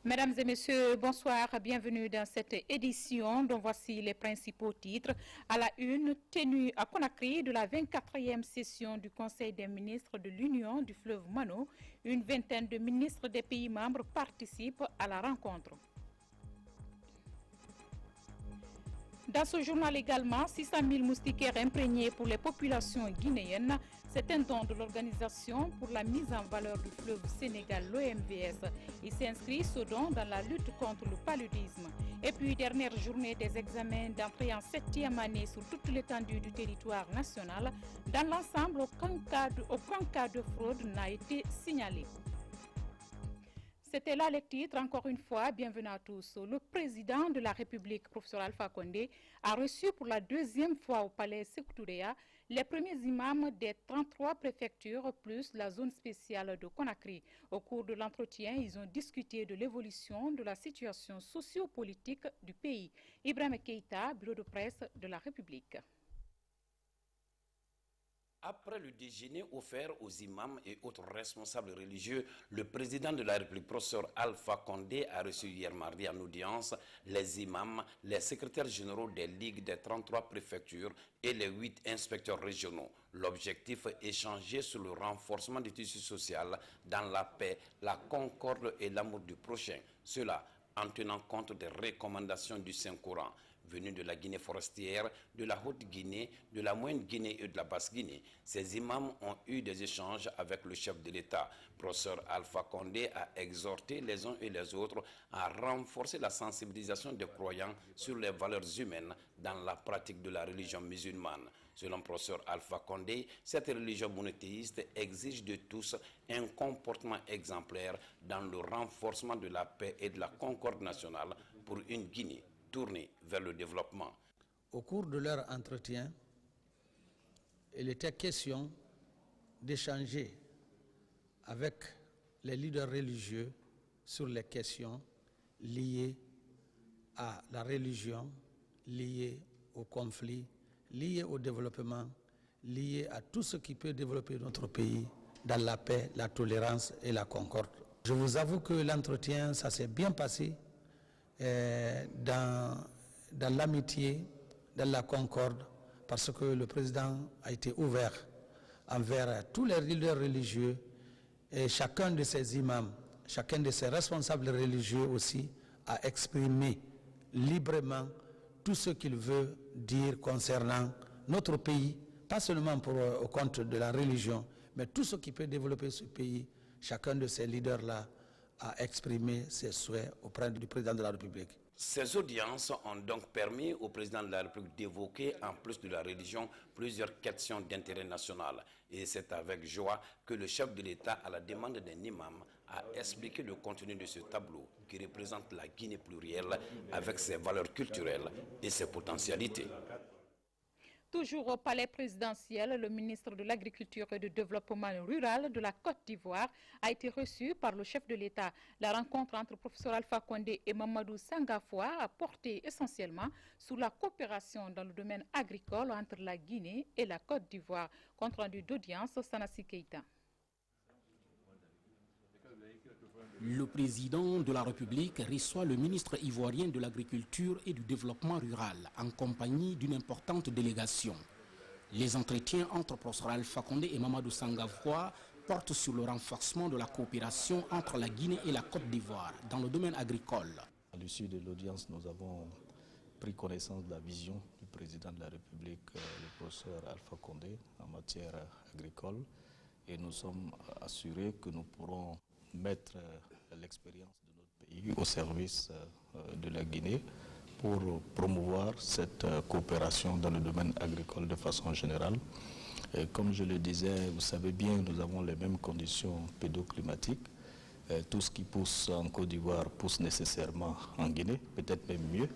Mesdames et messieurs, bonsoir, bienvenue dans cette édition dont voici les principaux titres. À la une, tenue à Conakry de la 24e session du Conseil des ministres de l'Union du fleuve Mano, une vingtaine de ministres des pays membres participent à la rencontre. Dans ce journal également, 600 000 moustiquaires imprégnés pour les populations guinéennes. C'est un don de l'Organisation pour la mise en valeur du fleuve Sénégal, l'OMVS. Il s'inscrit ce don dans la lutte contre le paludisme. Et puis, dernière journée des examens d'entrée en 7e année sur toute l'étendue du territoire national. Dans l'ensemble, aucun cas de fraude n'a été signalé. C'était là les titres, encore une fois, bienvenue à tous. Le président de la République, professeur Alpha Condé, a reçu pour la deuxième fois au palais Sékou Touréa les premiers imams des 33 préfectures plus la zone spéciale de Conakry. Au cours de l'entretien, ils ont discuté de l'évolution de la situation socio-politique du pays. Ibrahim Keïta, bureau de presse de la République. Après le déjeuner offert aux imams et autres responsables religieux, le président de la République, professeur Alpha Condé, a reçu hier mardi en audience les imams, les secrétaires généraux des ligues des 33 préfectures et les 8 inspecteurs régionaux. L'objectif est échanger sur le renforcement du tissu social dans la paix, la concorde et l'amour du prochain. Cela en tenant compte des recommandations du Saint-Coran, venues de la Guinée forestière, de la Haute-Guinée, de la Moyenne-Guinée et de la Basse-Guinée. Ces imams ont eu des échanges avec le chef de l'État. Professeur Alpha Condé a exhorté les uns et les autres à renforcer la sensibilisation des croyants sur les valeurs humaines dans la pratique de la religion musulmane. Selon professeur Alpha Condé, cette religion monothéiste exige de tous un comportement exemplaire dans le renforcement de la paix et de la concorde nationale pour une Guinée tournée vers le développement. Au cours de leur entretien, il était question d'échanger avec les leaders religieux sur les questions liées à la religion, liées au conflit, liées au développement, liées à tout ce qui peut développer notre pays dans la paix, la tolérance et la concorde. Je vous avoue que l'entretien, ça s'est bien passé dans l'amitié, dans la concorde, parce que le président a été ouvert envers tous les leaders religieux et chacun de ces imams, chacun de ces responsables religieux aussi a exprimé librement tout ce qu'il veut dire concernant notre pays, pas seulement au compte de la religion, mais tout ce qui peut développer ce pays. Chacun de ces leaders-là a exprimé ses souhaits auprès du président de la République. Ces audiences ont donc permis au président de la République d'évoquer, en plus de la religion, plusieurs questions d'intérêt national. Et c'est avec joie que le chef de l'État, à la demande d'un imam, a expliqué le contenu de ce tableau qui représente la Guinée plurielle avec ses valeurs culturelles et ses potentialités. Toujours au palais présidentiel, le ministre de l'Agriculture et du Développement rural de la Côte d'Ivoire a été reçu par le chef de l'État. La rencontre entre le professeur Alpha Condé et Mamadou Sangafoua a porté essentiellement sur la coopération dans le domaine agricole entre la Guinée et la Côte d'Ivoire. Compte rendu d'audience, Sanassi Keïta. Le président de la République reçoit le ministre ivoirien de l'Agriculture et du Développement rural en compagnie d'une importante délégation. Les entretiens entre professeur Alpha Condé et Mamadou Sangafoua portent sur le renforcement de la coopération entre la Guinée et la Côte d'Ivoire dans le domaine agricole. À l'issue de l'audience, nous avons pris connaissance de la vision du président de la République, le professeur Alpha Condé, en matière agricole, et nous sommes assurés que nous pourrons mettre l'expérience de notre pays au service de la Guinée pour promouvoir cette coopération dans le domaine agricole de façon générale. Et comme je le disais, vous savez bien, nous avons les mêmes conditions pédoclimatiques. Tout ce qui pousse en Côte d'Ivoire pousse nécessairement en Guinée, peut-être même mieux.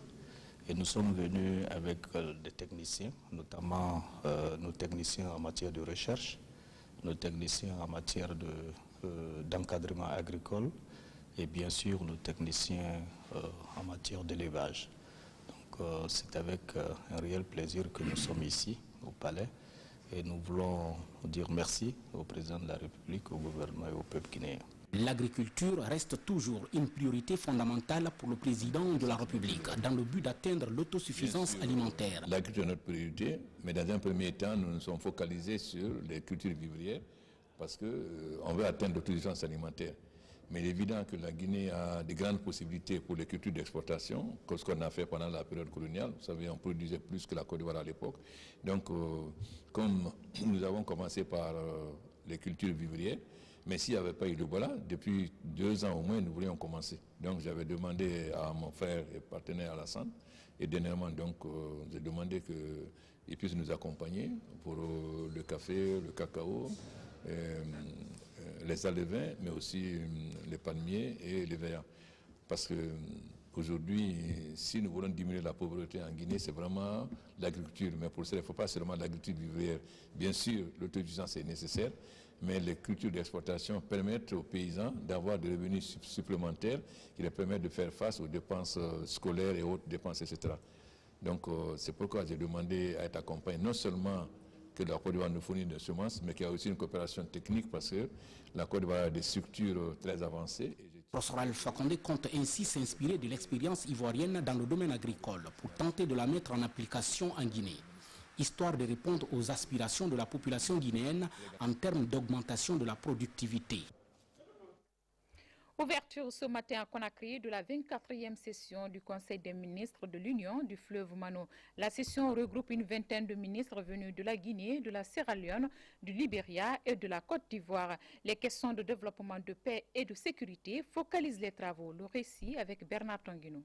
Et nous sommes venus avec des techniciens, notamment nos techniciens en matière de recherche, nos techniciens en matière d'encadrement agricole et bien sûr nos techniciens en matière d'élevage. Donc c'est avec un réel plaisir que nous sommes ici au Palais et nous voulons dire merci au président de la République, au gouvernement et au peuple guinéen. L'agriculture reste toujours une priorité fondamentale pour le président de la République dans le but d'atteindre l'autosuffisance alimentaire. L'agriculture est notre priorité, mais dans un premier temps, nous nous sommes focalisés sur les cultures vivrières parce qu'on veut atteindre l'autosuffisance alimentaire. Mais il est évident que la Guinée a de grandes possibilités pour les cultures d'exportation, comme ce qu'on a fait pendant la période coloniale. Vous savez, on produisait plus que la Côte d'Ivoire à l'époque. Donc, comme nous avons commencé par les cultures vivrières, mais s'il n'y avait pas eu l'Ebola, depuis 2 ans au moins, nous voulions commencer. Donc, j'avais demandé à mon frère et partenaire Alassane, et dernièrement, donc, j'ai demandé qu'il puisse nous accompagner pour le café, le cacao, les alevins, mais aussi les palmiers et les verts. Parce que aujourd'hui, si nous voulons diminuer la pauvreté en Guinée, c'est vraiment l'agriculture. Mais pour cela, il ne faut pas seulement l'agriculture vivrière. Bien sûr, l'autosuffisance est nécessaire, mais les cultures d'exportation permettent aux paysans d'avoir des revenus supplémentaires qui leur permettent de faire face aux dépenses scolaires et autres dépenses, etc. Donc, c'est pourquoi j'ai demandé à être accompagné non seulement que la Côte d'Ivoire nous fournit des semences, mais qu'il y a aussi une coopération technique parce que la Côte d'Ivoire a des structures très avancées. Professeur Alpha Condé compte ainsi s'inspirer de l'expérience ivoirienne dans le domaine agricole pour tenter de la mettre en application en Guinée, histoire de répondre aux aspirations de la population guinéenne en termes d'augmentation de la productivité. Ouverture ce matin à Conakry de la 24e session du Conseil des ministres de l'Union du fleuve Mano. La session regroupe une vingtaine de ministres venus de la Guinée, de la Sierra Leone, du Libéria et de la Côte d'Ivoire. Les questions de développement, de paix et de sécurité focalisent les travaux. Le récit avec Bernard Tanguino.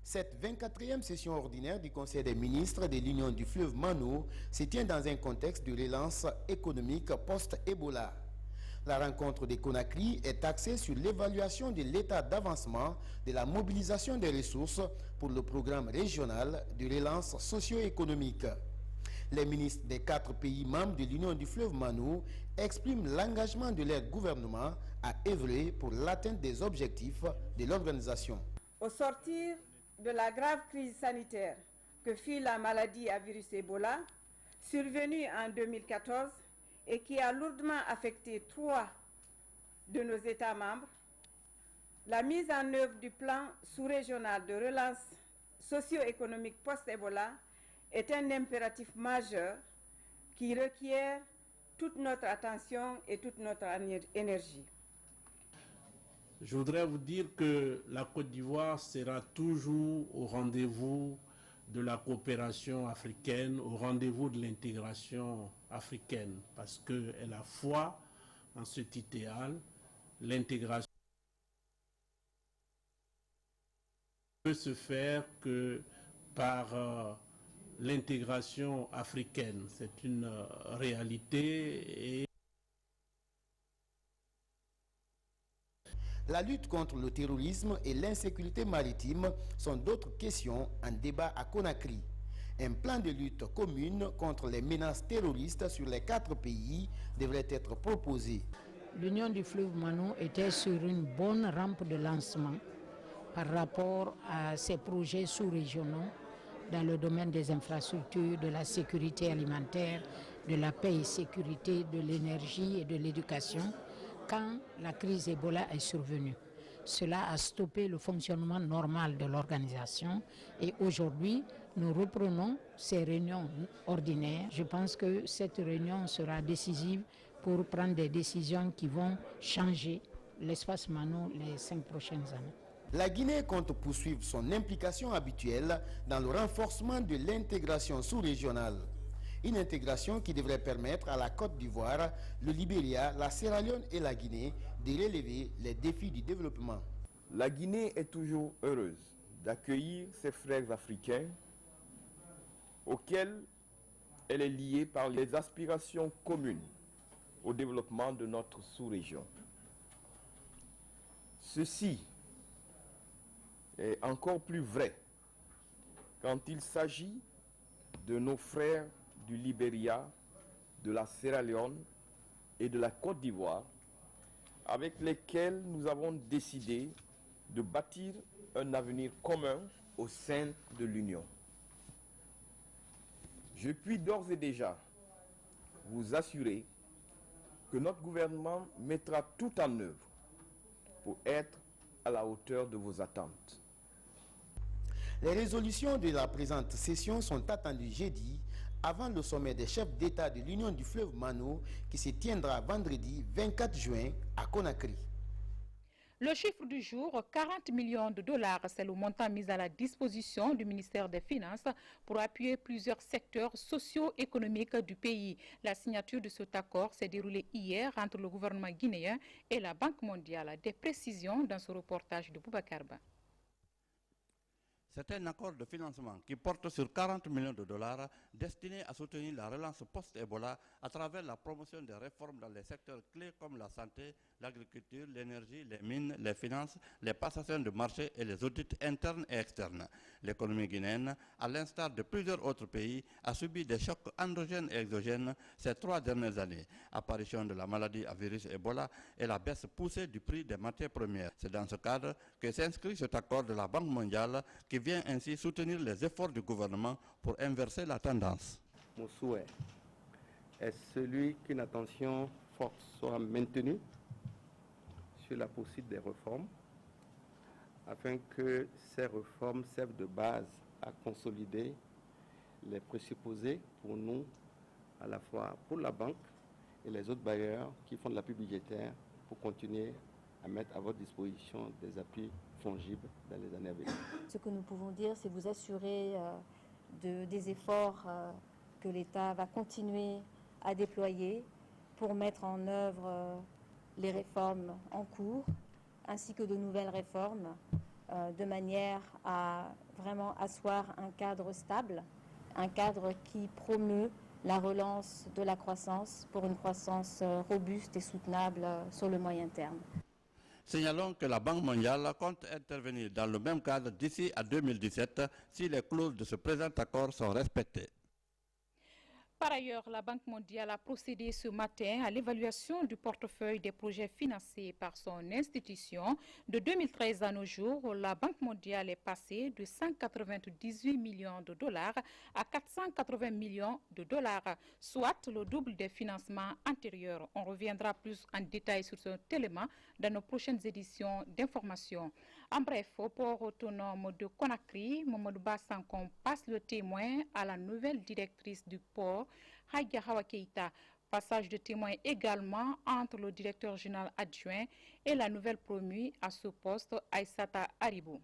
Cette 24e session ordinaire du Conseil des ministres de l'Union du fleuve Mano se tient dans un contexte de relance économique post-Ebola. La rencontre de Conakry est axée sur l'évaluation de l'état d'avancement de la mobilisation des ressources pour le programme régional de relance socio-économique. Les ministres des 4 pays membres de l'Union du fleuve Mano expriment l'engagement de leur gouvernement à œuvrer pour l'atteinte des objectifs de l'organisation. Au sortir de la grave crise sanitaire que fut la maladie à virus Ebola, survenue en 2014, et qui a lourdement affecté 3 de nos États membres, la mise en œuvre du plan sous-régional de relance socio-économique post-Ebola est un impératif majeur qui requiert toute notre attention et toute notre énergie. Je voudrais vous dire que la Côte d'Ivoire sera toujours au rendez-vous de la coopération africaine, au rendez-vous de l'intégration africaine, parce qu'elle a foi en cet idéal. L'intégration ne peut se faire que par l'intégration africaine. C'est une réalité. La lutte contre le terrorisme et l'insécurité maritime sont d'autres questions en débat à Conakry. Un plan de lutte commune contre les menaces terroristes sur les 4 pays devrait être proposé. L'Union du fleuve Mano était sur une bonne rampe de lancement par rapport à ses projets sous-régionaux dans le domaine des infrastructures, de la sécurité alimentaire, de la paix et sécurité, de l'énergie et de l'éducation, quand la crise Ebola est survenue. Cela a stoppé le fonctionnement normal de l'organisation et aujourd'hui, nous reprenons ces réunions ordinaires. Je pense que cette réunion sera décisive pour prendre des décisions qui vont changer l'espace Mano les 5 prochaines années. La Guinée compte poursuivre son implication habituelle dans le renforcement de l'intégration sous-régionale. Une intégration qui devrait permettre à la Côte d'Ivoire, le Libéria, la Sierra Leone et la Guinée de relever les défis du développement. La Guinée est toujours heureuse d'accueillir ses frères africains auxquels elle est liée par les aspirations communes au développement de notre sous-région. Ceci est encore plus vrai quand il s'agit de nos frères du Libéria, de la Sierra Leone et de la Côte d'Ivoire, avec lesquels nous avons décidé de bâtir un avenir commun au sein de l'Union. Je puis d'ores et déjà vous assurer que notre gouvernement mettra tout en œuvre pour être à la hauteur de vos attentes. Les résolutions de la présente session sont attendues jeudi avant le sommet des chefs d'État de l'Union du fleuve Mano qui se tiendra vendredi 24 juin à Conakry. Le chiffre du jour, 40 millions de dollars, c'est le montant mis à la disposition du ministère des Finances pour appuyer plusieurs secteurs socio-économiques du pays. La signature de cet accord s'est déroulée hier entre le gouvernement guinéen et la Banque mondiale. Des précisions dans ce reportage de Boubacar Ba. C'est un accord de financement qui porte sur 40 millions de dollars destiné à soutenir la relance post-Ebola à travers la promotion des réformes dans les secteurs clés comme la santé, l'agriculture, l'énergie, les mines, les finances, les passations de marché et les audits internes et externes. L'économie guinéenne, à l'instar de plusieurs autres pays, a subi des chocs endogènes et exogènes ces 3 dernières années. Apparition de la maladie à virus Ebola et la baisse poussée du prix des matières premières. C'est dans ce cadre que s'inscrit cet accord de la Banque mondiale qui vient ainsi soutenir les efforts du gouvernement pour inverser la tendance. Mon souhait est celui qu'une attention forte soit maintenue sur la poursuite des réformes afin que ces réformes servent de base à consolider les présupposés pour nous, à la fois pour la banque et les autres bailleurs qui font de l'appui budgétaire pour continuer à mettre à votre disposition des appuis fongibles dans les années à venir. Ce que nous pouvons dire, c'est vous assurer des efforts que l'État va continuer à déployer pour mettre en œuvre les réformes en cours, ainsi que de nouvelles réformes, de manière à vraiment asseoir un cadre stable, un cadre qui promeut la relance de la croissance pour une croissance robuste et soutenable sur le moyen terme. Signalons que la Banque mondiale compte intervenir dans le même cadre d'ici à 2017 si les clauses de ce présent accord sont respectées. Par ailleurs, la Banque mondiale a procédé ce matin à l'évaluation du portefeuille des projets financés par son institution. De 2013 à nos jours, la Banque mondiale est passée de 198 millions de dollars à 480 millions de dollars, soit le double des financements antérieurs. On reviendra plus en détail sur cet élément dans nos prochaines éditions d'information. En bref, au port autonome de Conakry, Mamadou Bassankon passe le témoin à la nouvelle directrice du port, Haïga Hawa Keïta. Passage de témoin également entre le directeur général adjoint et la nouvelle promue à ce poste, Aïssata Haribou.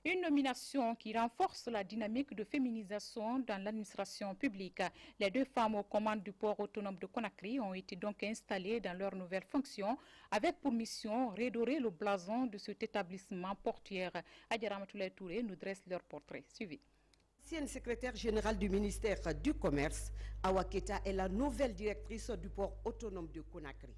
Une nomination qui renforce la dynamique de féminisation dans l'administration publique. Les 2 femmes aux commandes du port autonome de Conakry ont été donc installées dans leurs nouvelles fonctions avec pour mission redorer le blason de cet établissement portuaire. Adjara Ramatoulaye Touré nous dresse leur portrait. Suivi. Ancienne secrétaire générale du ministère du Commerce, Hawa Keïta est la nouvelle directrice du port autonome de Conakry.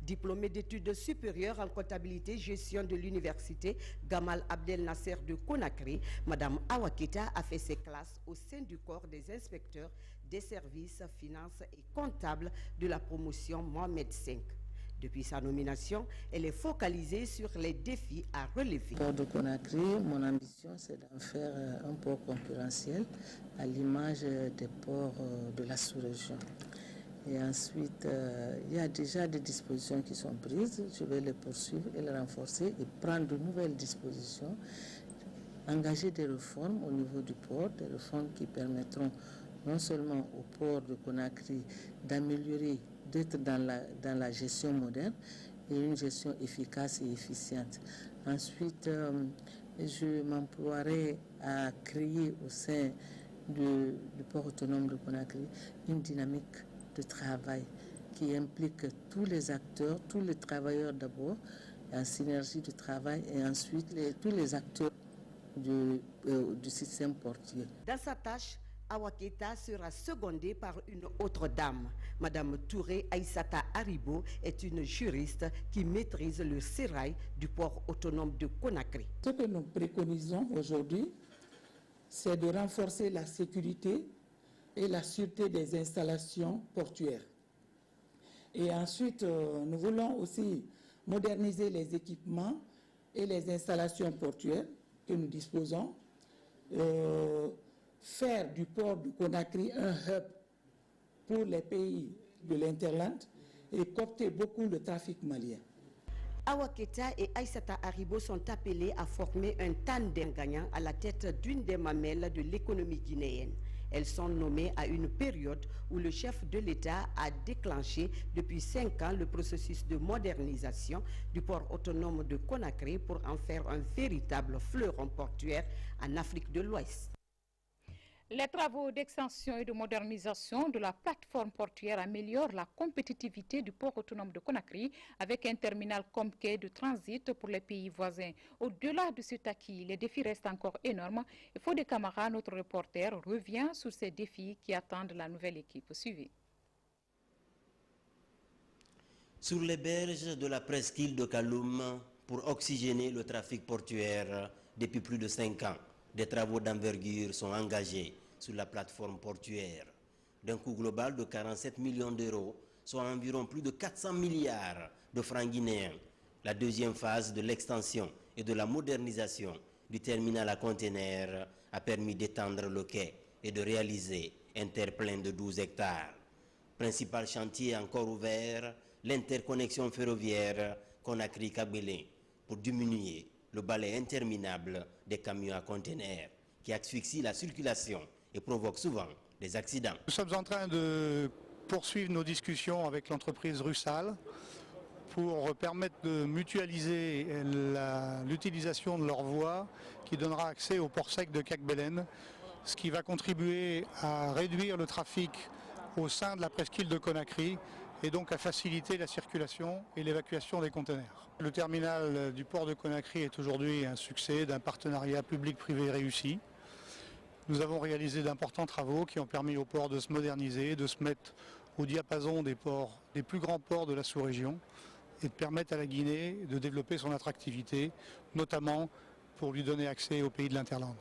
Diplômée d'études supérieures en comptabilité et gestion de l'université Gamal Abdel Nasser de Conakry, Madame Hawa Keïta a fait ses classes au sein du corps des inspecteurs des services, finances et comptables de la promotion Mohamed V. Depuis sa nomination, elle est focalisée sur les défis à relever. Le port de Conakry, mon ambition, c'est d'en faire un port concurrentiel à l'image des ports de la sous-région. Et ensuite, il y a déjà des dispositions qui sont prises. Je vais les poursuivre et les renforcer et prendre de nouvelles dispositions, engager des réformes au niveau du port, des réformes qui permettront non seulement au port de Conakry d'améliorer, d'être dans la gestion moderne et une gestion efficace et efficiente. Ensuite, je m'emploierai à créer au sein du port autonome de Conakry une dynamique de travail qui implique tous les acteurs, tous les travailleurs d'abord, en synergie de travail, et ensuite tous les acteurs du système portuaire. Dans sa tâche, Hawa Keïta sera secondée par une autre dame. Madame Touré Aïssata Haribou est une juriste qui maîtrise le sérail du port autonome de Conakry. Ce que nous préconisons aujourd'hui, c'est de renforcer la sécurité et la sûreté des installations portuaires. Et ensuite, nous voulons aussi moderniser les équipements et les installations portuaires que nous disposons, faire du port de Conakry un hub pour les pays de l'Interland et coopter beaucoup le trafic malien. Awa Keita et Aïssata Haribo sont appelés à former un tandem gagnant à la tête d'une des mamelles de l'économie guinéenne. Elles sont nommées à une période où le chef de l'État a déclenché depuis 5 ans le processus de modernisation du port autonome de Conakry pour en faire un véritable fleuron portuaire en Afrique de l'Ouest. Les travaux d'extension et de modernisation de la plateforme portuaire améliorent la compétitivité du port autonome de Conakry avec un terminal comme quai de transit pour les pays voisins. Au-delà de cet acquis, les défis restent encore énormes. Et Fodé Camara, notre reporter, revient sur ces défis qui attendent la nouvelle équipe. Suivez. Sur les berges de la presqu'île de Kaloum, pour oxygéner le trafic portuaire depuis plus de 5 ans, des travaux d'envergure sont engagés sur la plateforme portuaire. D'un coût global de 47 millions d'euros, soit environ plus de 400 milliards de francs guinéens. La deuxième phase de l'extension et de la modernisation du terminal à conteneurs a permis d'étendre le quai et de réaliser un terre-plein de 12 hectares. Principal chantier encore ouvert, l'interconnexion ferroviaire Conakry-Kabylie pour diminuer le balai interminable des camions à conteneurs qui asphyxient la circulation et provoquent souvent des accidents. Nous sommes en train de poursuivre nos discussions avec l'entreprise Russal pour permettre de mutualiser l'utilisation de leur voie qui donnera accès au port sec de Kabylie, ce qui va contribuer à réduire le trafic au sein de la presqu'île de Conakry et donc à faciliter la circulation et l'évacuation des conteneurs. Le terminal du port de Conakry est aujourd'hui un succès d'un partenariat public-privé réussi. Nous avons réalisé d'importants travaux qui ont permis au port de se moderniser, de se mettre au diapason des plus grands ports de la sous-région et de permettre à la Guinée de développer son attractivité, notamment pour lui donner accès aux pays de l'Interland.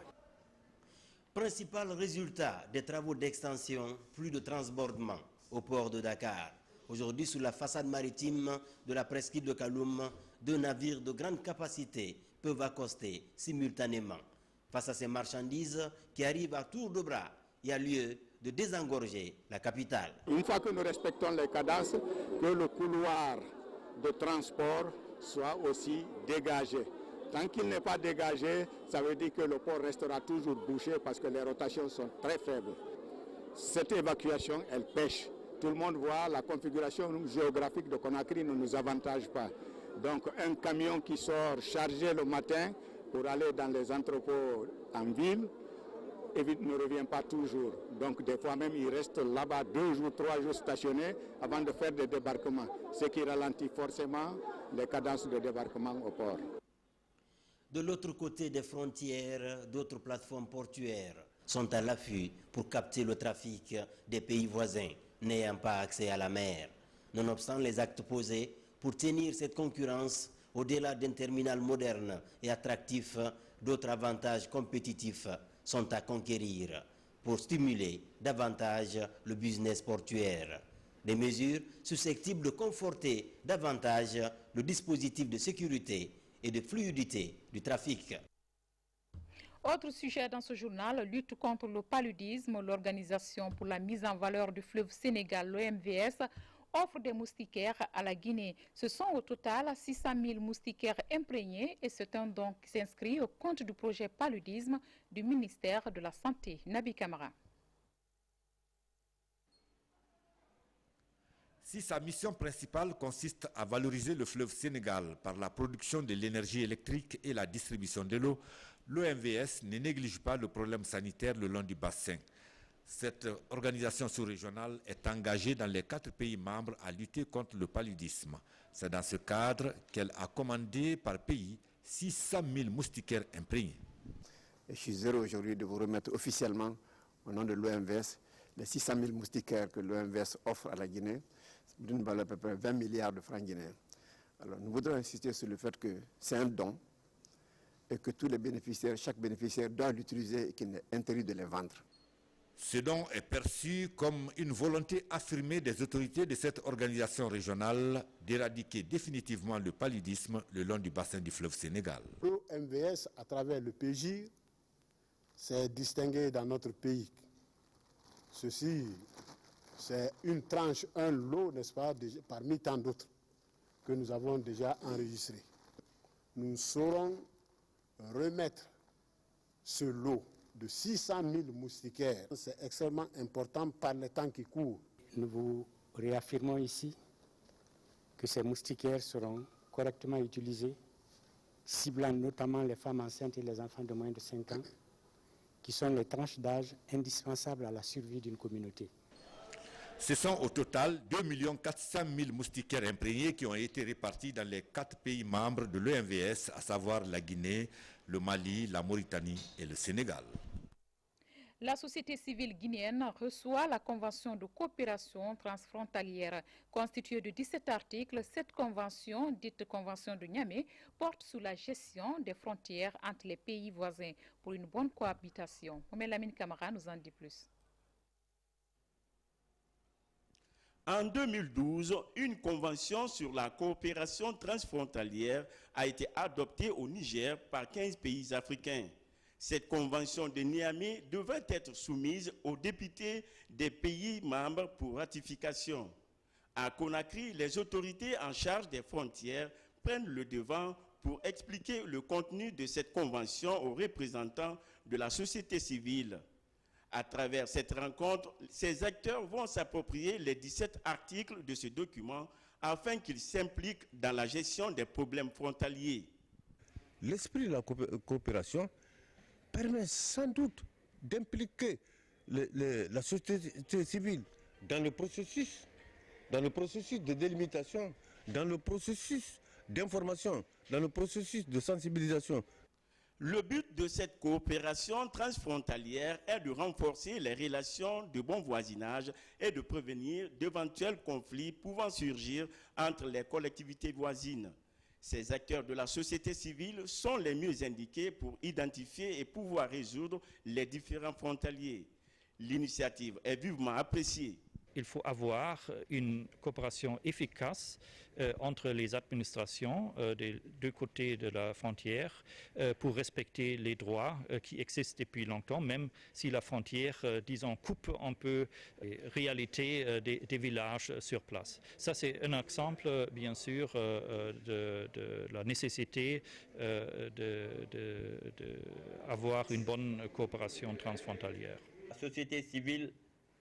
Principal résultat des travaux d'extension, plus de transbordement au port de Dakar. Aujourd'hui, sur la façade maritime de la presqu'île de Kaloum, 2 navires de grande capacité peuvent accoster simultanément. Face à ces marchandises qui arrivent à tour de bras, il y a lieu de désengorger la capitale. Une fois que nous respectons les cadences, que le couloir de transport soit aussi dégagé. Tant qu'il n'est pas dégagé, ça veut dire que le port restera toujours bouché parce que les rotations sont très faibles. Cette évacuation, elle pêche. Tout le monde voit la configuration géographique de Conakry ne nous avantage pas. Donc un camion qui sort chargé le matin pour aller dans les entrepôts en ville ne revient pas toujours. Donc des fois même il reste là-bas 2 jours, 3 jours stationnés avant de faire des débarquements, ce qui ralentit forcément les cadences de débarquement au port. De l'autre côté des frontières, d'autres plateformes portuaires sont à l'affût pour capter le trafic des pays voisins n'ayant pas accès à la mer. Nonobstant les actes posés pour tenir cette concurrence, au-delà d'un terminal moderne et attractif, d'autres avantages compétitifs sont à conquérir pour stimuler davantage le business portuaire. Des mesures susceptibles de conforter davantage le dispositif de sécurité et de fluidité du trafic. Autre sujet dans ce journal, lutte contre le paludisme. L'Organisation pour la mise en valeur du fleuve Sénégal, l'OMVS, offre des moustiquaires à la Guinée. Ce sont au total 600 000 moustiquaires imprégnés et c'est un don qui s'inscrit au compte du projet paludisme du ministère de la Santé. Nabi Kamara. Si sa mission principale consiste à valoriser le fleuve Sénégal par la production de l'énergie électrique et la distribution de l'eau, l'OMVS ne néglige pas le problème sanitaire le long du bassin. Cette organisation sous-régionale est engagée dans les 4 pays membres à lutter contre le paludisme. C'est dans ce cadre qu'elle a commandé par pays 600 000 moustiquaires imprégnés. Et je suis heureux aujourd'hui de vous remettre officiellement, au nom de l'OMVS, les 600 000 moustiquaires que l'OMVS offre à la Guinée, d'une valeur à peu près 20 milliards de francs guinéens. Alors nous voudrons insister sur le fait que c'est un don et que tous les bénéficiaires, chaque bénéficiaire doit l'utiliser et qu'il n'est interdit de les vendre. Ce don est perçu comme une volonté affirmée des autorités de cette organisation régionale d'éradiquer définitivement le paludisme le long du bassin du fleuve Sénégal. L'OMVS, à travers le PJ, s'est distingué dans notre pays. Ceci C'est une tranche, un lot, n'est-ce pas, parmi tant d'autres que nous avons déjà enregistrés. Nous saurons remettre ce lot de 600 000 moustiquaires. C'est extrêmement important par le temps qui court. Nous vous réaffirmons ici que ces moustiquaires seront correctement utilisés, ciblant notamment les femmes enceintes et les enfants de moins de 5 ans, qui sont les tranches d'âge indispensables à la survie d'une communauté. Ce sont au total 2 400 000 moustiquaires imprégnés qui ont été répartis dans les 4 pays membres de l'OMVS, à savoir la Guinée, le Mali, la Mauritanie et le Sénégal. La société civile guinéenne reçoit la convention de coopération transfrontalière. Constituée de 17 articles, cette convention, dite convention de Niamey, porte sur la gestion des frontières entre les pays voisins pour une bonne cohabitation. Lamine Camara nous en dit plus. En 2012, une convention sur la coopération transfrontalière a été adoptée au Niger par 15 pays africains. Cette convention de Niamey devait être soumise aux députés des pays membres pour ratification. À Conakry, les autorités en charge des frontières prennent le devant pour expliquer le contenu de cette convention aux représentants de la société civile. À travers cette rencontre, ces acteurs vont s'approprier les 17 articles de ce document afin qu'ils s'impliquent dans la gestion des problèmes frontaliers. L'esprit de la coopération permet sans doute d'impliquer la société civile dans le processus de délimitation, dans le processus d'information, dans le processus de sensibilisation. Le but de cette coopération transfrontalière est de renforcer les relations de bon voisinage et de prévenir d'éventuels conflits pouvant surgir entre les collectivités voisines. Ces acteurs de la société civile sont les mieux indiqués pour identifier et pouvoir résoudre les différents frontaliers. L'initiative est vivement appréciée. Il faut avoir une coopération efficace entre les administrations des deux côtés de la frontière pour respecter les droits qui existent depuis longtemps, même si la frontière, disons, coupe un peu les réalités des villages sur place. Ça, c'est un exemple, bien sûr, de la nécessité d'avoir une bonne coopération transfrontalière. La société civile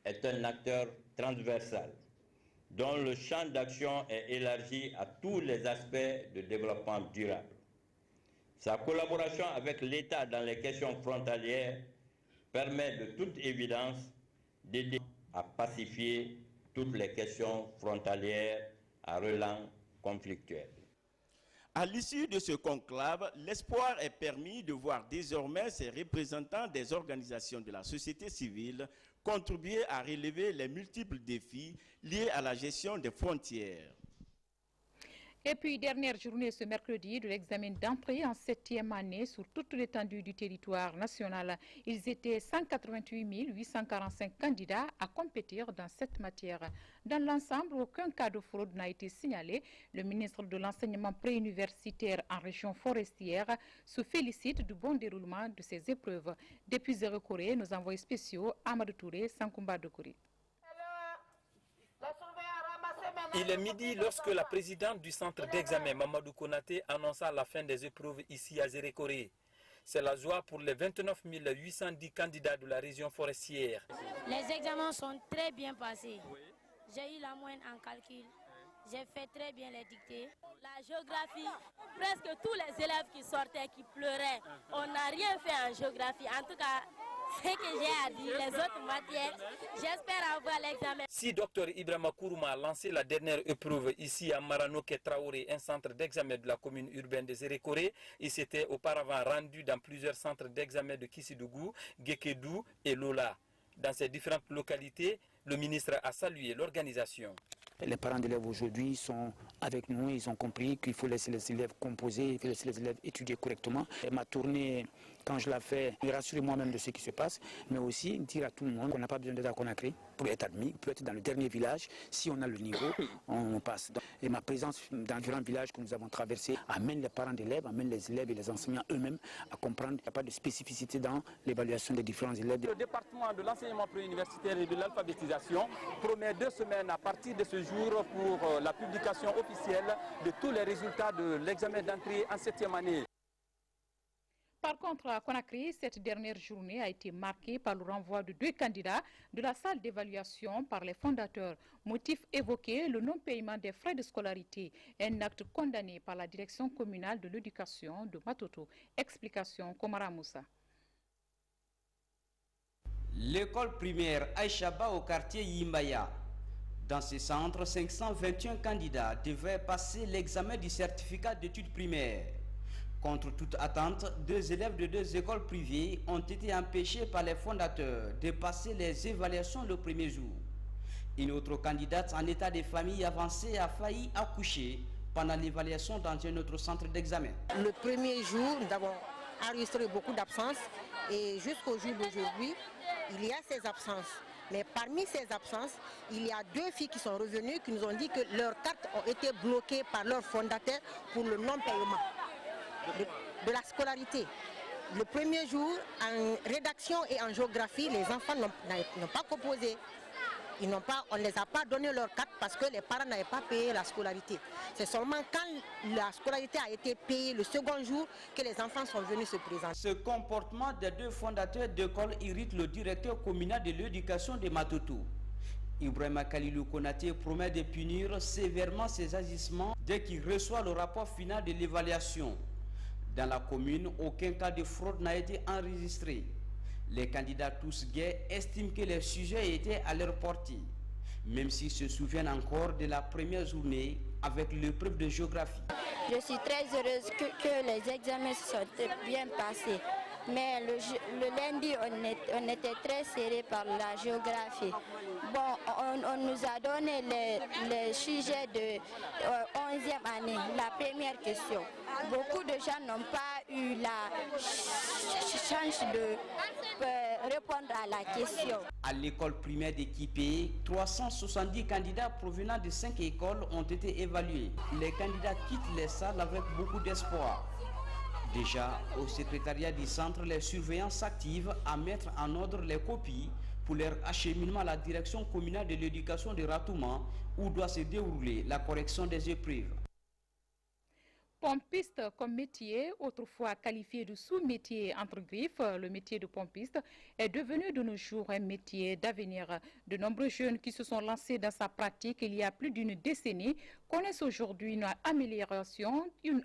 est un acteur transversal dont le champ d'action est élargi à tous les aspects de développement durable. Sa collaboration avec l'État dans les questions frontalières permet de toute évidence d'aider à pacifier toutes les questions frontalières à relents conflictuels. À l'issue de ce conclave, l'espoir est permis de voir désormais ces représentants des organisations de la société civile contribuer à relever les multiples défis liés à la gestion des frontières. Et puis, dernière journée ce mercredi de l'examen d'entrée en 7e année sur toute l'étendue du territoire national. Ils étaient 188 845 candidats à compétir dans cette matière. Dans l'ensemble, aucun cas de fraude n'a été signalé. Le ministre de l'Enseignement préuniversitaire en région forestière se félicite du bon déroulement de ces épreuves. Depuis Zérekoré, nos envoyés spéciaux Amadou Touré, Sankumba Dokori. Il est midi lorsque la présidente du centre d'examen, Mamadou Konaté, annonça la fin des épreuves ici à Zérekoré. C'est la joie pour les 29 810 candidats de la région forestière. Les examens sont très bien passés. Oui. J'ai eu la moyenne en calcul. J'ai fait très bien les dictées. La géographie, presque tous les élèves qui sortaient, qui pleuraient. On n'a rien fait en géographie. En tout cas, ce que j'ai à dire, les autres matières, j'espère avoir l'examen. Si Dr Ibrahima Kourouma a lancé la dernière épreuve ici à Maranoké Traoré, un centre d'examen de la commune urbaine de Zérekoré, il s'était auparavant rendu dans plusieurs centres d'examen de Kissidougou, Gekedou et Lola. Dans ces différentes localités, le ministre a salué l'organisation. Les parents d'élèves aujourd'hui sont avec nous, ils ont compris qu'il faut laisser les élèves composer, il faut laisser les élèves étudier correctement. Et ma tournée quand je la fais, me rassurer moi-même de ce qui se passe, mais aussi dire à tout le monde qu'on n'a pas besoin d'être à Conakry pour être admis, peut être dans le dernier village. Si on a le niveau, on passe. Et ma présence dans différents villages que nous avons traversés amène les parents d'élèves, amène les élèves et les enseignants eux-mêmes à comprendre qu'il n'y a pas de spécificité dans l'évaluation des différents élèves. Le département de l'enseignement préuniversitaire et de l'alphabétisation promet 2 semaines à partir de ce jour pour la publication officielle de tous les résultats de l'examen d'entrée en 7e année. Par contre, à Conakry, cette dernière journée a été marquée par le renvoi de 2 candidats de la salle d'évaluation par les fondateurs. Motif évoqué, le non-paiement des frais de scolarité, un acte condamné par la direction communale de l'éducation de Matoto. Explication, Komara Moussa. L'école primaire Aïchaba au quartier Yimbaya. Dans ce centre, 521 candidats devaient passer l'examen du certificat d'études primaires. Contre toute attente, 2 élèves de 2 écoles privées ont été empêchés par les fondateurs de passer les évaluations le premier jour. Une autre candidate en état de famille avancée a failli accoucher pendant l'évaluation dans un autre centre d'examen. Le premier jour, nous avons enregistré beaucoup d'absences et jusqu'au jour d'aujourd'hui, il y a ces absences. Mais parmi ces absences, il y a 2 filles qui sont revenues qui nous ont dit que leurs cartes ont été bloquées par leurs fondateurs pour le non-paiement de la scolarité. Le premier jour, en rédaction et en géographie, les enfants n'ont pas composé. On ne les a pas donné leur carte parce que les parents n'avaient pas payé la scolarité. C'est seulement quand la scolarité a été payée le second jour que les enfants sont venus se présenter. Ce comportement des 2 fondateurs d'école irrite le directeur communal de l'éducation de Matoto. Ibrahima Kalilou Konaté promet de punir sévèrement ces agissements dès qu'il reçoit le rapport final de l'évaluation. Dans la commune, aucun cas de fraude n'a été enregistré. Les candidats tous gays estiment que les sujets étaient à leur portée, même s'ils se souviennent encore de la première journée avec l'épreuve de géographie. Je suis très heureuse que les examens se sont bien passés. Mais le lundi, on était très serré par la géographie. Bon, on nous a donné les sujets de 11e année, la première question. Beaucoup de gens n'ont pas eu la chance de répondre à la question. À l'école primaire d'Équipé, 370 candidats provenant de 5 écoles ont été évalués. Les candidats quittent les salles avec beaucoup d'espoir. Déjà, au secrétariat du centre, les surveillants s'activent à mettre en ordre les copies pour leur acheminement à la direction communale de l'éducation de Ratouma, où doit se dérouler la correction des épreuves. Pompiste comme métier, autrefois qualifié de sous-métier entre griffes, le métier de pompiste est devenu de nos jours un métier d'avenir. De nombreux jeunes qui se sont lancés dans sa pratique il y a plus d'une décennie connaissent aujourd'hui une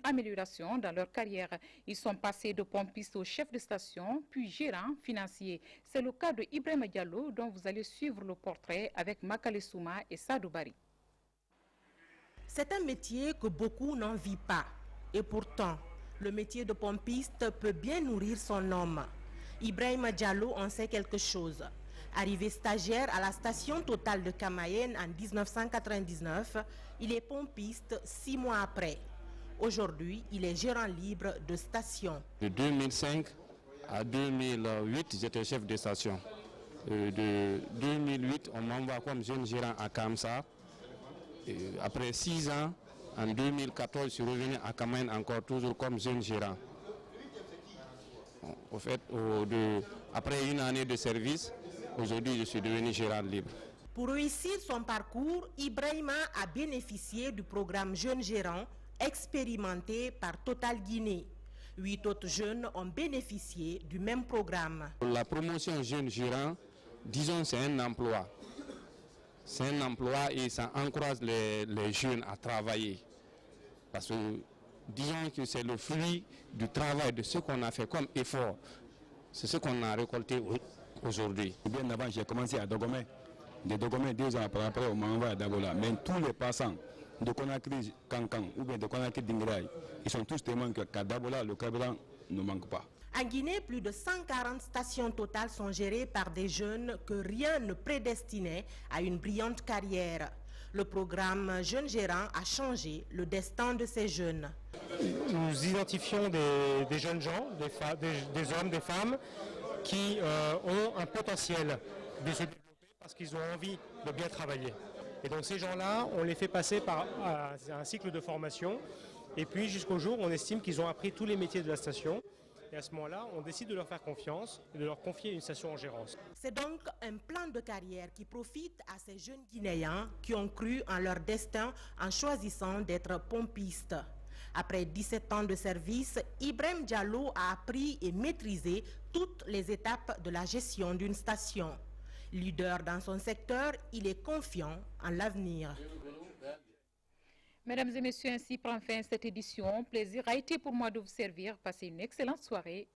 amélioration dans leur carrière. Ils sont passés de pompistes au chef de station, puis gérant financier. C'est le cas de Ibrahima Diallo dont vous allez suivre le portrait avec Makale Souma et Sadou Bari. C'est un métier que beaucoup n'envient pas. Et pourtant, le métier de pompiste peut bien nourrir son homme. Ibrahima Diallo en sait quelque chose. Arrivé stagiaire à la station Total de Kamayenne en 1999, il est pompiste 6 mois après. Aujourd'hui, il est gérant libre de station. De 2005 à 2008, j'étais chef de station. De 2008, on m'envoie comme jeune gérant à Kamsa. Après 6 ans, en 2014, je suis revenu à Kamayenne encore toujours comme jeune gérant. Au fait, après une année de service, aujourd'hui, je suis devenu gérant libre. Pour réussir son parcours, Ibrahima a bénéficié du programme Jeunes Gérants expérimenté par Total Guinée. 8 autres jeunes ont bénéficié du même programme. La promotion Jeunes Gérants, disons, c'est un emploi. C'est un emploi et ça encourage les jeunes à travailler. Parce que disons que c'est le fruit du travail, de ce qu'on a fait comme effort. C'est ce qu'on a récolté aujourd'hui. Bien avant, j'ai commencé à Dogomé. De Dogomé, 2 ans après, on m'a envoyé à Dagola. Mais tous les passants de Conakry Kankan ou bien de Conakry Dingraï, ils sont tous témoins qu'à Dagola, le carburant ne manque pas. En Guinée, plus de 140 stations totales sont gérées par des jeunes que rien ne prédestinait à une brillante carrière. Le programme Jeunes Gérants a changé le destin de ces jeunes. Nous identifions des jeunes gens, des hommes, des femmes qui ont un potentiel de se développer parce qu'ils ont envie de bien travailler. Et donc ces gens-là, on les fait passer par un cycle de formation et puis jusqu'au jour où on estime qu'ils ont appris tous les métiers de la station. Et à ce moment-là, on décide de leur faire confiance et de leur confier une station en gérance. C'est donc un plan de carrière qui profite à ces jeunes Guinéens qui ont cru en leur destin en choisissant d'être pompistes. Après 17 ans de service, Ibrahim Diallo a appris et maîtrisé toutes les étapes de la gestion d'une station. Leader dans son secteur, il est confiant en l'avenir. Mesdames et messieurs, ainsi prend fin cette édition. Plaisir a été pour moi de vous servir. Passez une excellente soirée.